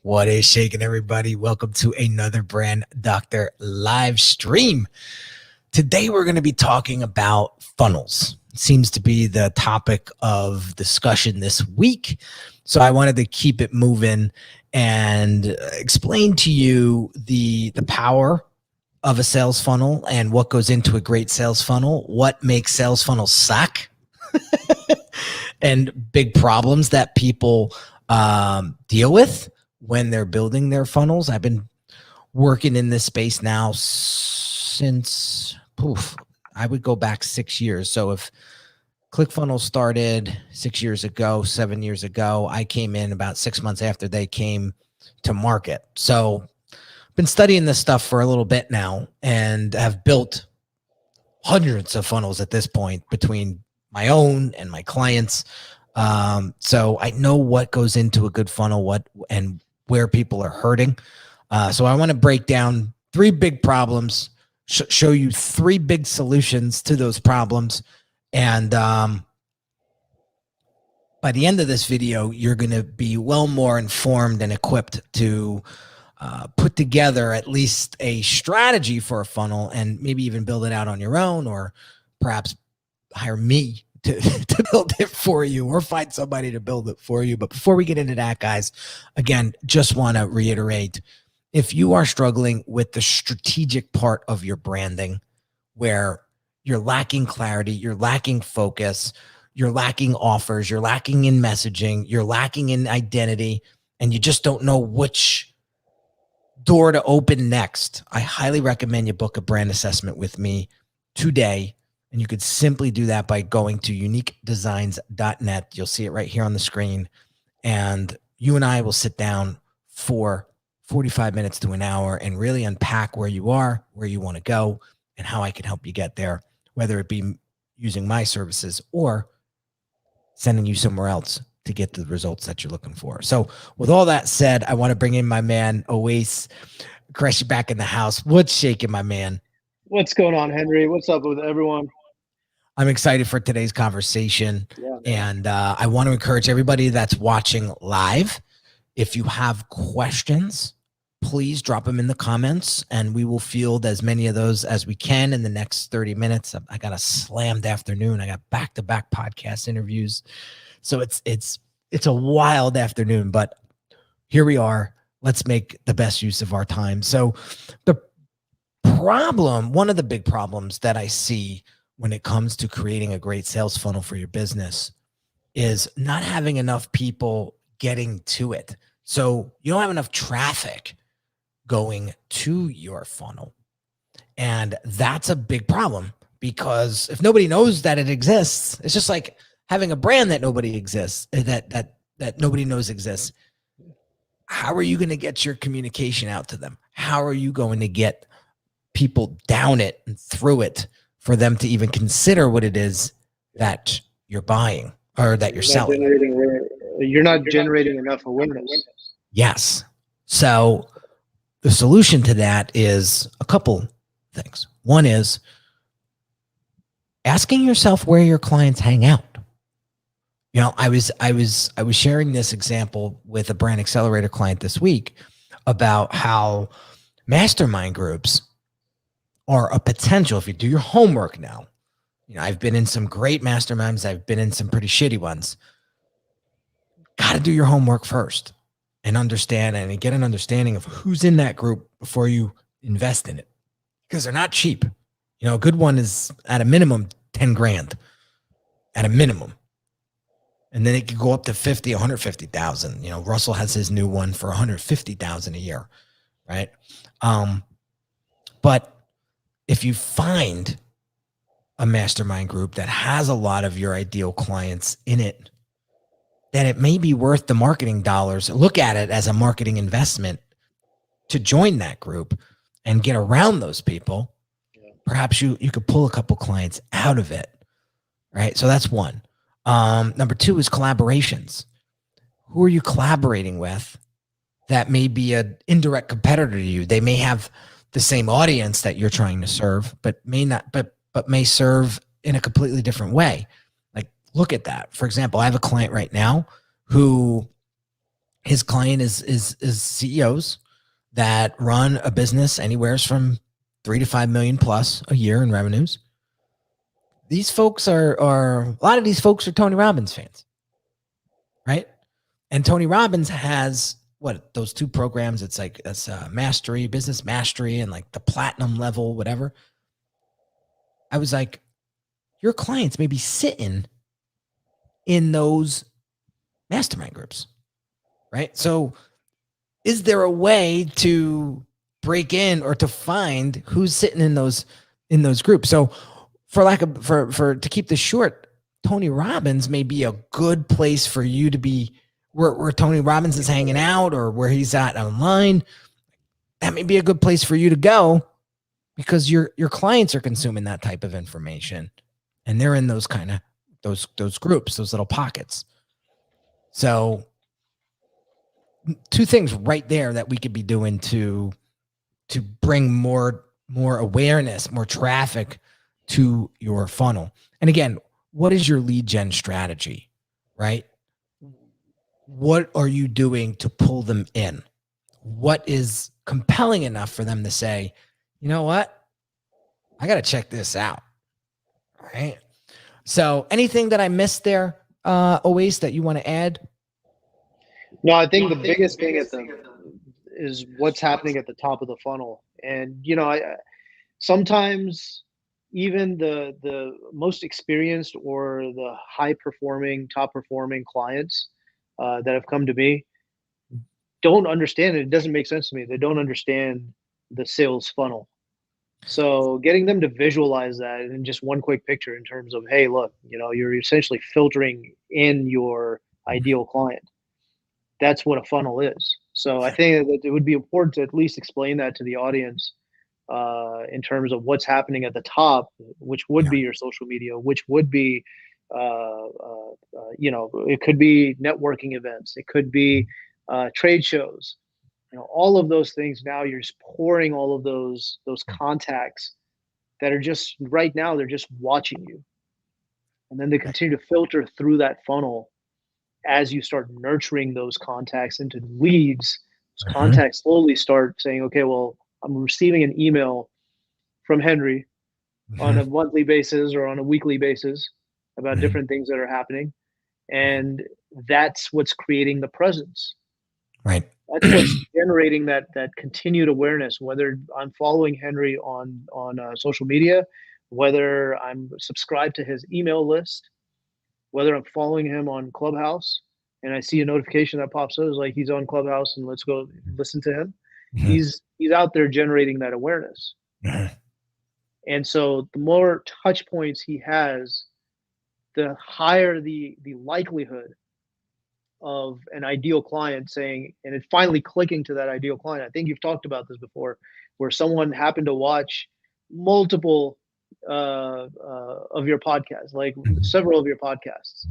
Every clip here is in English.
What is shaking, everybody? Welcome to another Brand Doctor live stream. Today, we're going to be talking about funnels. It seems to be the topic of discussion this week. So I wanted to keep it moving and explain to you the power of a sales funnel and what goes into a great sales funnel, what makes sales funnels suck, and big problems that people deal with when they're building their funnels. I've been working in this space now since, I would go back 6 years. So if ClickFunnels started 6 years ago, 7 years ago, I came in about 6 months after they came to market. So I've been studying this stuff for a little bit now and have built hundreds of funnels at this point between my own and my clients. So I know what goes into a good funnel, and where people are hurting. So I want to break down 3 big problems, show you 3 big solutions to those problems. And by the end of this video, you're going to be well more informed and equipped to put together at least a strategy for a funnel and maybe even build it out on your own, or perhaps hire me to build it for you, or find somebody to build it for you. But before we get into that, guys, again, just want to reiterate, if you are struggling with the strategic part of your branding, where you're lacking clarity, you're lacking focus, you're lacking offers, you're lacking in messaging, you're lacking in identity, and you just don't know which door to open next, I highly recommend you book a brand assessment with me today. And you could simply do that by going to uniquedesignz.net. You'll see it right here on the screen. And you and I will sit down for 45 minutes to an hour and really unpack where you are, where you want to go, and how I can help you get there, whether it be using my services or sending you somewhere else to get the results that you're looking for. So with all that said, I want to bring in my man, Oase. Crash, back in the house. What's shaking, my man? What's going on, Henry? What's up with everyone? I'm excited for today's conversation. Yeah. And I want to encourage everybody that's watching live, if you have questions, please drop them in the comments and we will field as many of those as we can in the next 30 minutes. I got a slammed afternoon. I got back-to-back podcast interviews. So it's a wild afternoon, but here we are. Let's make the best use of our time. So one of the big problems that I see when it comes to creating a great sales funnel for your business is not having enough people getting to it. So you don't have enough traffic going to your funnel. And that's a big problem, because if nobody knows that it exists, it's just like having a brand that nobody exists, that nobody knows exists. How are you going to get your communication out to them? How are you going to get people down it and through it for them to even consider what it is that you're buying or that you're selling? You're not generating enough awareness. Yes. So the solution to that is a couple things. One is asking yourself where your clients hang out. You know, I was sharing this example with a brand accelerator client this week about how mastermind groups are a potential if you do your homework now. You know, I've been in some great masterminds. I've been in some pretty shitty ones. Got to do your homework first and understand and get an understanding of who's in that group before you invest in it, because they're not cheap. You know, a good one is at a minimum 10 grand at a minimum. And then it could go up to 50, 150,000. You know, Russell has his new one for 150,000 a year. Right. But if you find a mastermind group that has a lot of your ideal clients in it, then it may be worth the marketing dollars. Look at it as a marketing investment to join that group and get around those people. Perhaps you could pull a couple clients out of it, right? So that's one. Number 2 is collaborations. Who are you collaborating with that may be an indirect competitor to you? They may have the same audience that you're trying to serve, but may not, but may serve in a completely different way. Like, look at that. For example, I have a client right now who his client is CEOs that run a business anywhere from 3 to 5 million plus a year in revenues. These folks are a lot of these folks are Tony Robbins fans, right? And Tony Robbins has what, those two programs? It's like that's mastery, business mastery, and like the platinum level, whatever. I was like, your clients may be sitting in those mastermind groups, right? So is there a way to break in or to find who's sitting in those groups? So for lack of for to keep this short, Tony Robbins may be a good place for you to be where Tony Robbins is hanging out or where he's at online. That may be a good place for you to go because your clients are consuming that type of information and they're in those kind of those groups, those little pockets. So two things right there that we could be doing to bring more awareness, more traffic to your funnel. And again, what is your lead gen strategy, right? What are you doing to pull them in? What is compelling enough for them to say, you know what? I got to check this out. All right. So anything that I missed there, Oase, that you want to add? No, I think the biggest thing is what's happening at the top of the funnel. And, you know, sometimes even the most experienced or the high performing, top performing clients that have come to me don't understand it. It doesn't make sense to me. They don't understand the sales funnel. So getting them to visualize that in just one quick picture in terms of, hey, look, you know, you're essentially filtering in your ideal client. That's what a funnel is. So I think that it would be important to at least explain that to the audience in terms of what's happening at the top, which would be your social media, which would be, you know, it could be networking events, it could be trade shows, you know, all of those things. Now you're just pouring all of those contacts that are just right now, they're just watching you. And then they continue to filter through that funnel as you start nurturing those contacts into leads. Those contacts slowly start saying, okay, well, I'm receiving an email from Henry on a monthly basis or on a weekly basis about different things that are happening. And that's what's creating the presence. Right. That's what's generating that continued awareness, whether I'm following Henry on social media, whether I'm subscribed to his email list, whether I'm following him on Clubhouse and I see a notification that pops up, is like he's on Clubhouse and let's go listen to him. He's out there generating that awareness. And so the more touch points he has, the higher the likelihood of an ideal client saying, and it finally clicking to that ideal client. I think you've talked about this before, where someone happened to watch multiple of your podcasts, like several of your podcasts.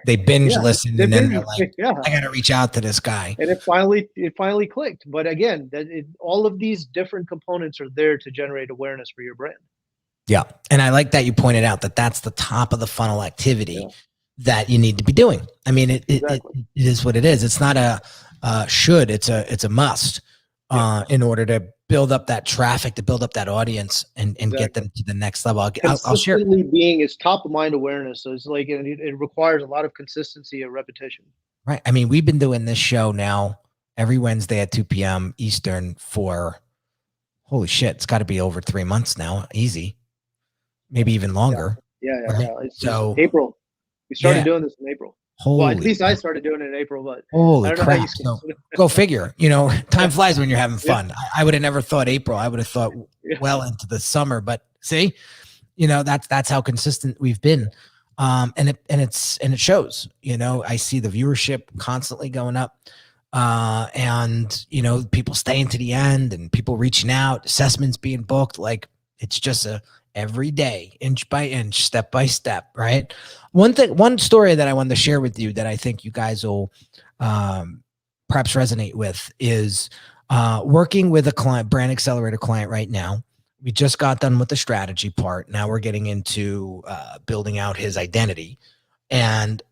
They binge listen, and then they're like, yeah, I got to reach out to this guy. And it finally clicked. But again, all of these different components are there to generate awareness for your brand. Yeah. And I like that you pointed out that that's the top of the funnel activity that you need to be doing. I mean, it is what it is. It's not a should, it's a must in order to build up that traffic, to build up that audience and get them to the next level. I'll share. Being is top of mind awareness. So it's like, it requires a lot of consistency and repetition. Right. I mean, we've been doing this show now every Wednesday at 2 p.m. Eastern for, holy shit, it's got to be over 3 months now. Easy. Maybe even longer. Yeah. So April. We started doing this in April. Well, at least I started doing it in April, but holy crap. So, go figure. You know, time flies when you're having fun. I would have never thought April. I would have thought well into the summer, but see, you know, that's how consistent we've been. And it shows, you know, I see the viewership constantly going up. And you know, people staying to the end and people reaching out, assessments being booked. Like it's just every day, inch by inch, step by step, right? One story that I wanted to share with you that I think you guys will perhaps resonate with is working with a client, brand accelerator client right now. We just got done with the strategy part. Now we're getting into building out his identity. And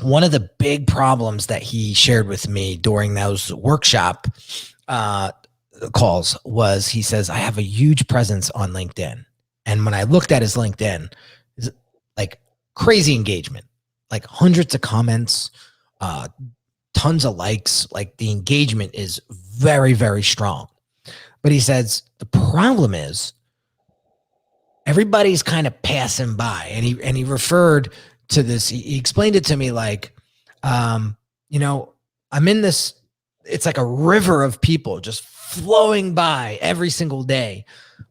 one of the big problems that he shared with me during those workshop calls was, he says, I have a huge presence on LinkedIn. And when I looked at his LinkedIn, it's like crazy engagement, like hundreds of comments, tons of likes, like the engagement is very, very strong. But he says, the problem is everybody's kind of passing by. And he referred to this. He explained it to me like, you know, I'm in this, it's like a river of people just flowing by every single day,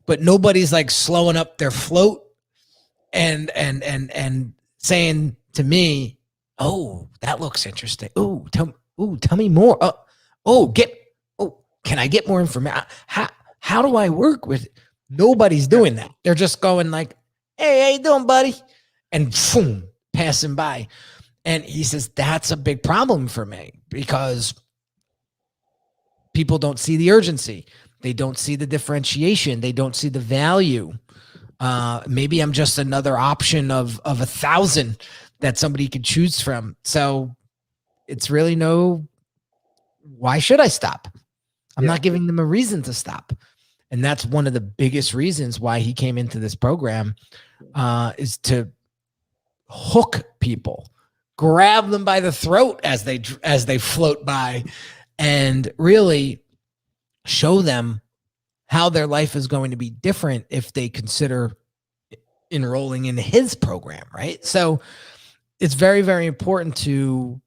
but nobody's like slowing up their float and saying to me, oh, that looks interesting. Oh, tell me more. Can I get more information? How do I work with it? Nobody's doing that. They're just going like, hey, how you doing, buddy? And boom, passing by. And he says, that's a big problem for me because people don't see the urgency. They don't see the differentiation. They don't see the value. Maybe I'm just another option of 1,000 that somebody could choose from. So it's really why should I stop? I'm not giving them a reason to stop. And that's one of the biggest reasons why he came into this program, is to hook people, grab them by the throat as they float by, and really show them how their life is going to be different if they consider enrolling in his program, right? So it's very, very important to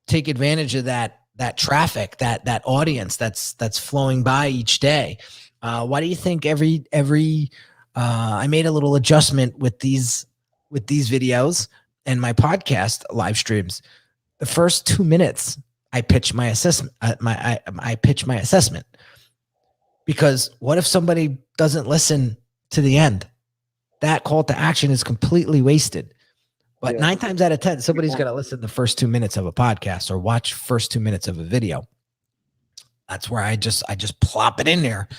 take advantage of that traffic, that audience that's flowing by each day. Why do you think every I made a little adjustment with these videos and my podcast live streams? The first 2 minutes, I pitch my assessment. I pitch my assessment, because what if somebody doesn't listen to the end? That call to action is completely wasted. But 9 times out of 10, somebody's going to listen to the first 2 minutes of a podcast or watch first 2 minutes of a video. That's where I just plop it in there,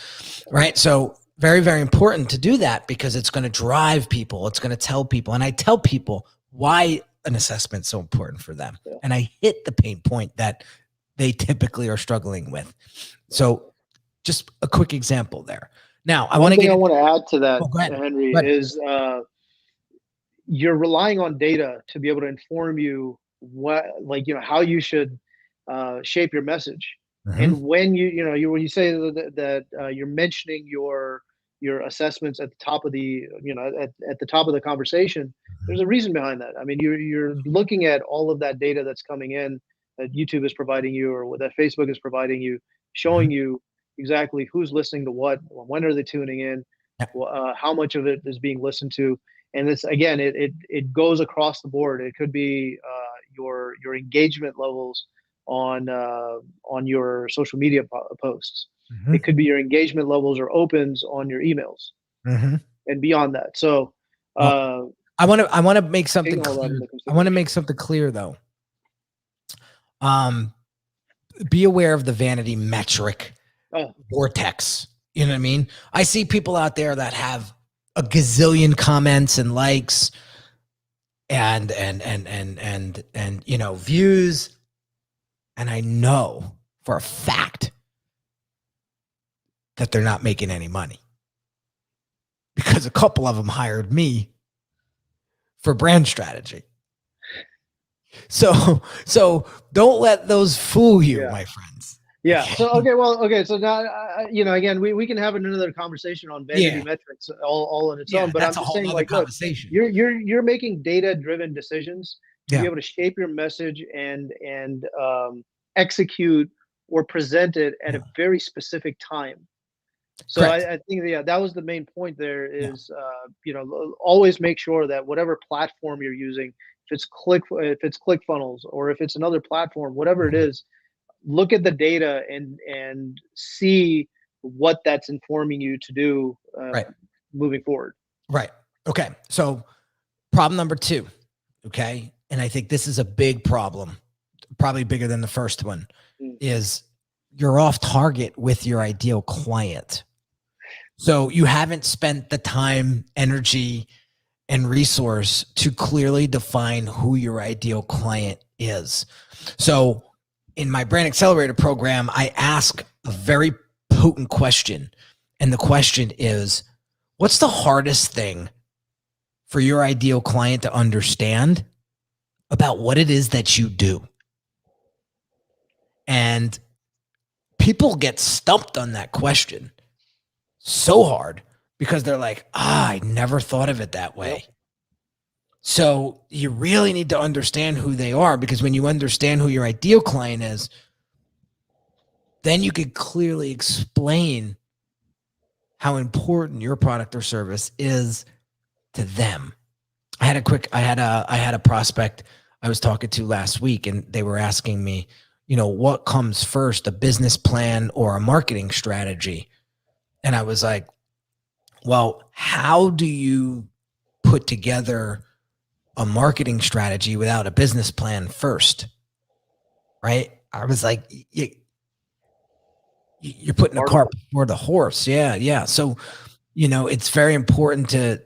right? So very, very important to do that, because it's going to drive people. It's going to tell people. And I tell people why an assessment is so important for them. And I hit the pain point that they typically are struggling with. So just a quick example there. Now, I want to add to that, Henry, is you're relying on data to be able to inform you how you should shape your message. Mm-hmm. And when when you say that you're mentioning your assessments at the top of the at the top of the conversation, mm-hmm. there's a reason behind that. I mean, you're looking at all of that data that's coming in that YouTube is providing you, or that Facebook is providing you, showing mm-hmm. you exactly who's listening to what, when are they tuning in, how much of it is being listened to. And this, again, it goes across the board. It could be your engagement levels on your social media posts. Mm-hmm. It could be your engagement levels or opens on your emails, mm-hmm. and beyond that. So I want to make something clear. I want to make something clear though. Be aware of the vanity metric vortex. You know what I mean? I see people out there that have a gazillion comments and likes and views, and I know for a fact that they're not making any money, because a couple of them hired me for brand strategy. So don't let those fool you, my friends. Yeah. So So now, again, we can have another conversation on vanity metrics all on its own. But I'm just saying, like, look, you're making data-driven decisions to be able to shape your message and execute or present it at a very specific time. So I think that was the main point there. Is always make sure that whatever platform you're using, if it's ClickFunnels or if it's another platform, whatever it is, look at the data and see what that's informing you to do moving forward. Right. Okay. So problem number 2. Okay. And I think this is a big problem, probably bigger than the first one, is you're off target with your ideal client. So you haven't spent the time, energy, and resource to clearly define who your ideal client is. So in my Brand Accelerator program, I ask a very potent question. And the question is, what's the hardest thing for your ideal client to understand about what it is that you do? And people get stumped on that question so hard because they're like, I never thought of it that way. So you really need to understand who they are, because when you understand who your ideal client is, then you could clearly explain how important your product or service is to them. I had a prospect I was talking to last week, and they were asking me, what comes first, a business plan or a marketing strategy? And I was like, well, how do you put together a marketing strategy without a business plan first? Right? I was like, you're putting the cart before the horse. Yeah. So, it's very important to,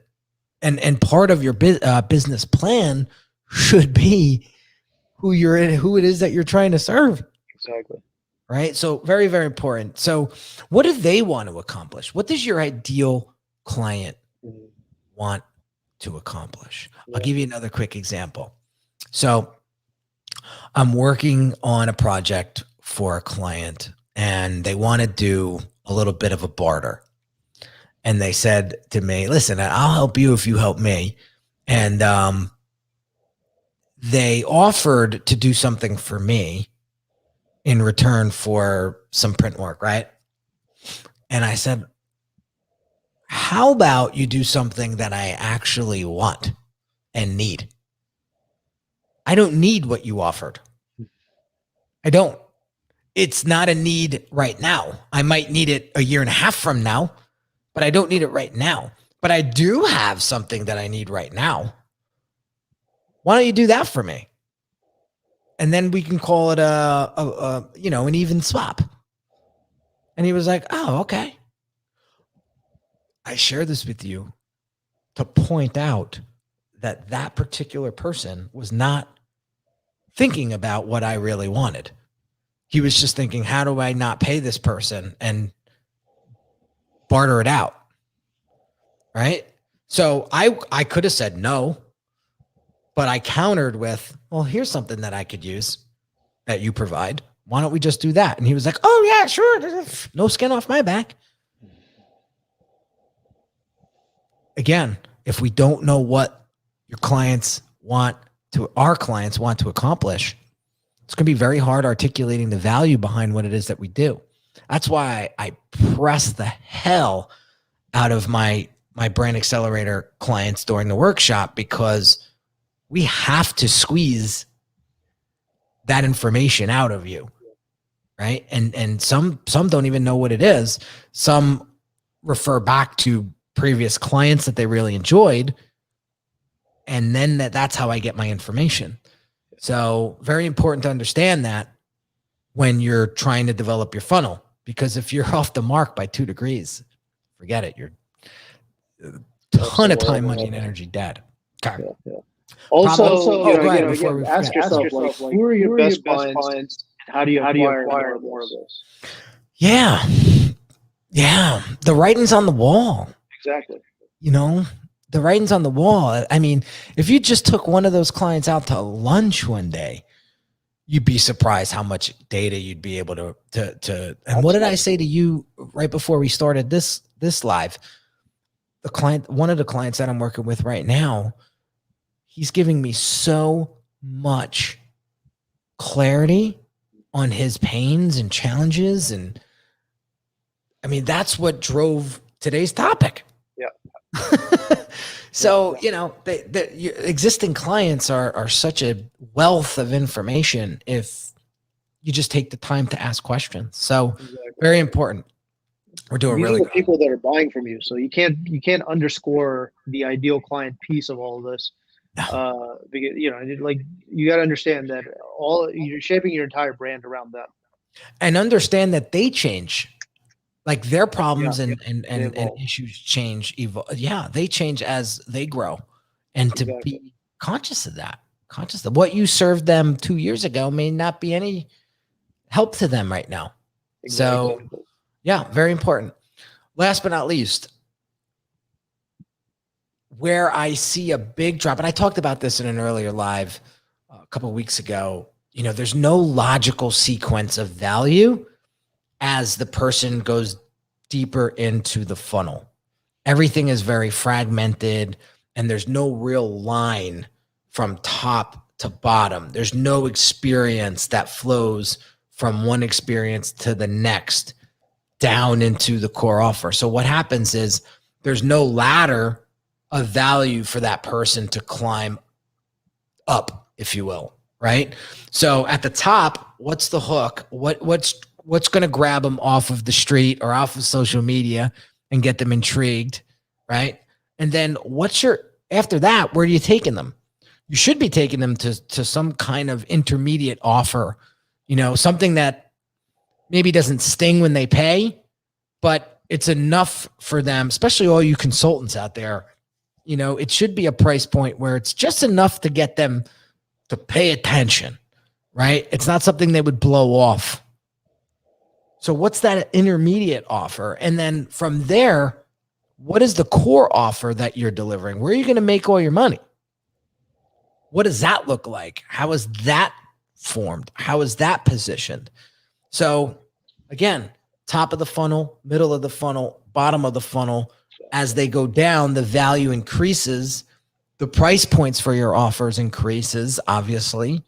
and part of your business plan should be who it is that you're trying to serve. Exactly. Right. So very, very important. So what do they want to accomplish? What does your ideal client want to accomplish? I'll give you another quick example. So I'm working on a project for a client, and they want to do a little bit of a barter. And they said to me, listen, I'll help you if you help me. And they offered to do something for me in return for some print work, right? And I said, how about you do something that I actually want and need? I don't need what you offered. I don't. It's not a need right now. I might need it a year and a half from now, but I don't need it right now. But I do have something that I need right now. Why don't you do that for me? And then we can call it an even swap. And he was like, oh, okay. I share this with you to point out that particular person was not thinking about what I really wanted. He was just thinking, how do I not pay this person and barter it out? Right? So I could have said no, but I countered with, well, here's something that I could use that you provide. Why don't we just do that? And he was like, oh yeah, sure. No skin off my back. Again, if we don't know what our clients want to accomplish, it's going to be very hard articulating the value behind what it is that we do. That's why I press the hell out of my Brand Accelerator clients during the workshop, because we have to squeeze that information out of you, right? And some don't even know what it is. Some refer back to previous clients that they really enjoyed, and then that's how I get my information. So very important to understand that when you're trying to develop your funnel, because if you're off the mark by 2 degrees, forget it. You're a ton of time, money, and energy dead. Okay. Yeah. Also, ask yourself, like, who are your best clients? And how do you acquire more of those? Yeah. The writing's on the wall. Exactly. The writing's on the wall. I mean, if you just took one of those clients out to lunch one day, you'd be surprised how much data you'd be able to. And what did I say to you right before we started this live? One of the clients that I'm working with right now, he's giving me so much clarity on his pains and challenges. And I mean, that's what drove today's topic. Yeah. So, your existing clients are such a wealth of information if you just take the time to ask questions. So very important. We're doing really good. People that are buying from you. So you can't underscore the ideal client piece of all of this. No. Because, you got to understand that you're shaping your entire brand around them. And understand that they change. Like their problems and issues change, evolve. Yeah, they change as they grow and to Exactly. be conscious of that, conscious of what you served them 2 years ago may not be any help to them right now. So Exactly. yeah, very important. Last but not least, where I see a big drop, and I talked about this in an earlier live a couple of weeks ago, there's no logical sequence of value as the person goes deeper into the funnel. Everything is very fragmented and there's no real line from top to bottom. There's no experience that flows from one experience to the next down into the core offer. So what happens is there's no ladder of value for that person to climb up, if you will, right? So at the top, what's the hook? What's going to grab them off of the street or off of social media and get them intrigued, right? And then after that, where are you taking them? You should be taking them to some kind of intermediate offer, something that maybe doesn't sting when they pay, but it's enough for them, especially all you consultants out there. It should be a price point where it's just enough to get them to pay attention, right? It's not something they would blow off. So what's that intermediate offer? And then from there, what is the core offer that you're delivering? Where are you going to make all your money? What does that look like? How is that formed? How is that positioned? So again, top of the funnel, middle of the funnel, bottom of the funnel. As they go down, the value increases. The price points for your offers increases, obviously.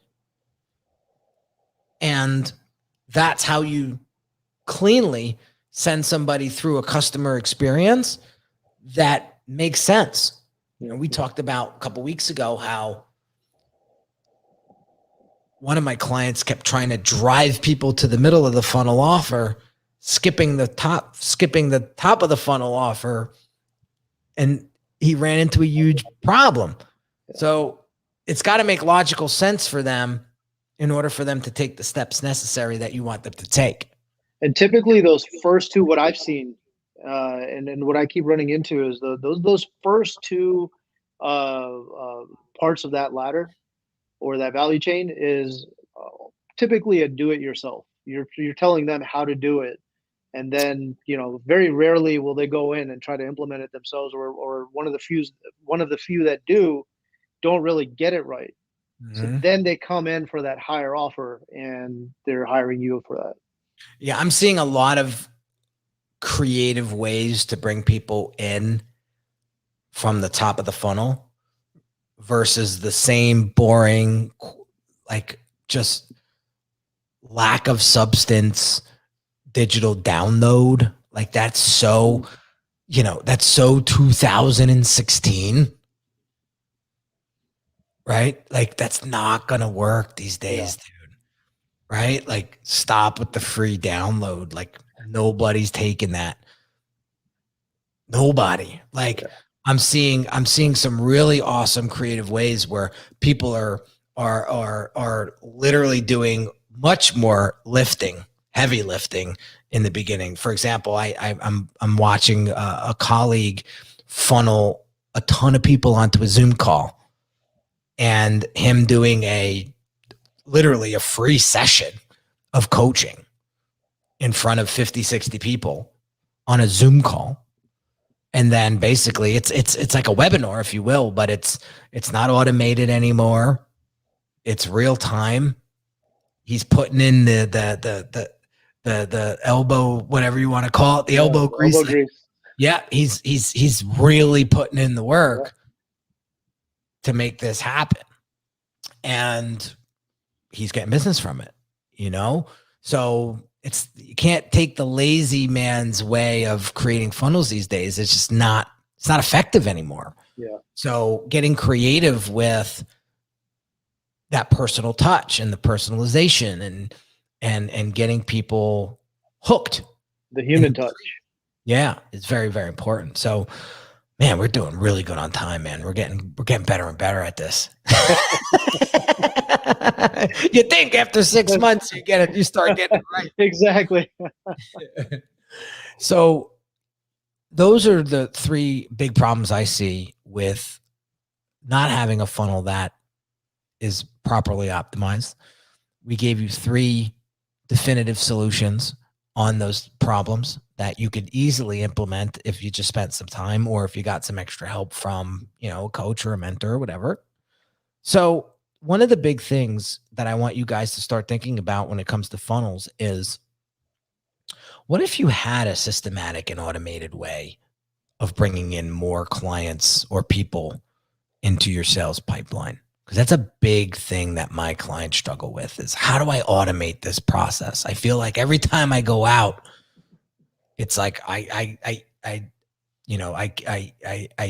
And that's how you cleanly send somebody through a customer experience that makes sense. We talked about a couple of weeks ago how one of my clients kept trying to drive people to the middle of the funnel offer, skipping the top of the funnel offer, and he ran into a huge problem. So it's got to make logical sense for them in order for them to take the steps necessary that you want them to take. And typically those first two, what I've seen, and what I keep running into is those first two parts of that ladder or that value chain is typically a do-it-yourself. You're telling them how to do it, and then very rarely will they go in and try to implement it themselves, or one of the few that don't really get it right. Mm-hmm. So then they come in for that higher offer, and they're hiring you for that. Yeah, I'm seeing a lot of creative ways to bring people in from the top of the funnel versus the same boring, like just lack of substance digital download. Like that's so 2016, right? Like that's not going to work these days, dude. Right? Like stop with the free download. Like nobody's taking that. Nobody. Like I'm seeing some really awesome creative ways where people are literally doing much more lifting, heavy lifting in the beginning. For example, I'm watching a colleague funnel a ton of people onto a Zoom call, and him doing literally a free session of coaching in front of 50, 60 people on a Zoom call. And then basically it's like a webinar, if you will, but it's not automated anymore. It's real time. He's putting in the elbow, whatever you want to call it, the elbow grease. Yeah, he's really putting in the work to make this happen. And he's getting business from it, So you can't take the lazy man's way of creating funnels these days. It's not effective anymore. Yeah. So getting creative with that personal touch and the personalization and getting people hooked. The human touch. Yeah, it's very, very important. So, man, we're doing really good on time, man. We're getting better and better at this. You think after 6 months you start getting it right. Exactly. So those are the three big problems I see with not having a funnel that is properly optimized. We gave you 3 definitive solutions on those problems that you could easily implement if you just spent some time, or if you got some extra help from, a coach or a mentor or whatever. So one of the big things that I want you guys to start thinking about when it comes to funnels is, what if you had a systematic and automated way of bringing in more clients or people into your sales pipeline? Because that's a big thing that my clients struggle with, is how do I automate this process? I feel like every time I go out, it's like I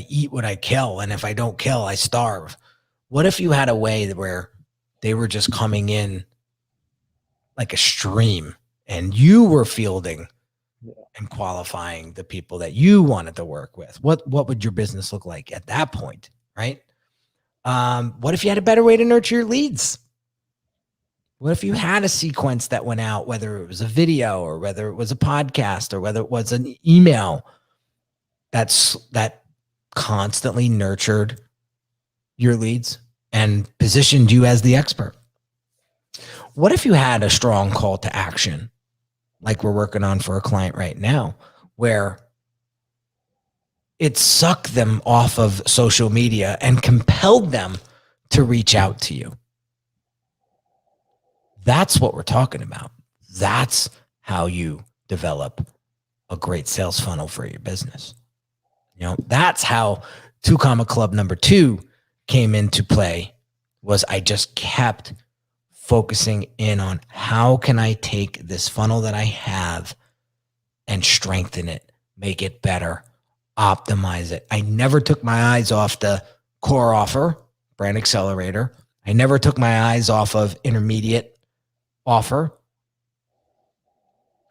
eat what I kill, and if I don't kill, I starve. What if you had a way where they were just coming in like a stream, and you were fielding and qualifying the people that you wanted to work with? What would your business look like at that point, right? What if you had a better way to nurture your leads? What if you had a sequence that went out, whether it was a video or whether it was a podcast or whether it was an email, that constantly nurtured your leads and positioned you as the expert? What if you had a strong call to action, like we're working on for a client right now, where it sucked them off of social media and compelled them to reach out to you? That's what we're talking about. That's how you develop a great sales funnel for your business. That's how 2 Comma Club number 2 came into play. Was I just kept focusing in on, how can I take this funnel that I have and strengthen it, make it better, optimize it. I never took my eyes off the core offer, brand accelerator. I never took my eyes off of intermediate offer.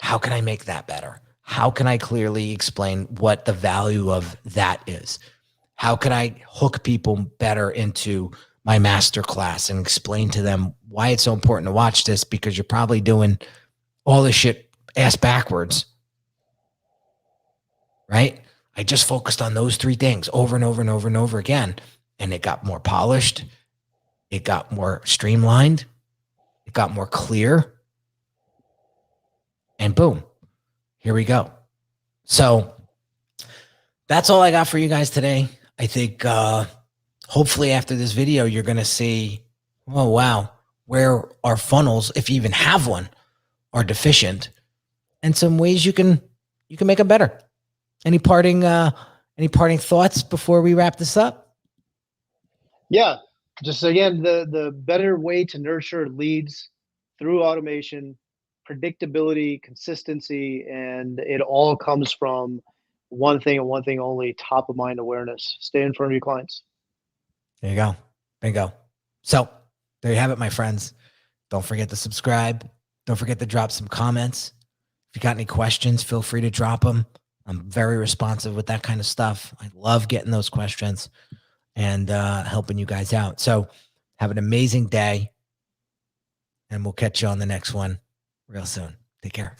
How can I make that better? How can I clearly explain what the value of that is? How can I hook people better into my masterclass and explain to them why it's so important to watch this? Because you're probably doing all this shit ass backwards, right? I just focused on those 3 things over and over and over and over again. And it got more polished. It got more streamlined. It got more clear. And boom, here we go. So that's all I got for you guys today. I think hopefully after this video, you're going to see, oh, wow, where our funnels, if you even have one, are deficient, and some ways you can make them better. Any parting thoughts before we wrap this up? Yeah, just again, the better way to nurture leads through automation, predictability, consistency, and it all comes from one thing and one thing only: top of mind awareness. Stay in front of your clients. There you go. Bingo. So there you have it, my friends. Don't forget to subscribe. Don't forget to drop some comments. If you got any questions, feel free to drop them. I'm very responsive with that kind of stuff. I love getting those questions and helping you guys out. So have an amazing day, and we'll catch you on the next one real soon. Take care.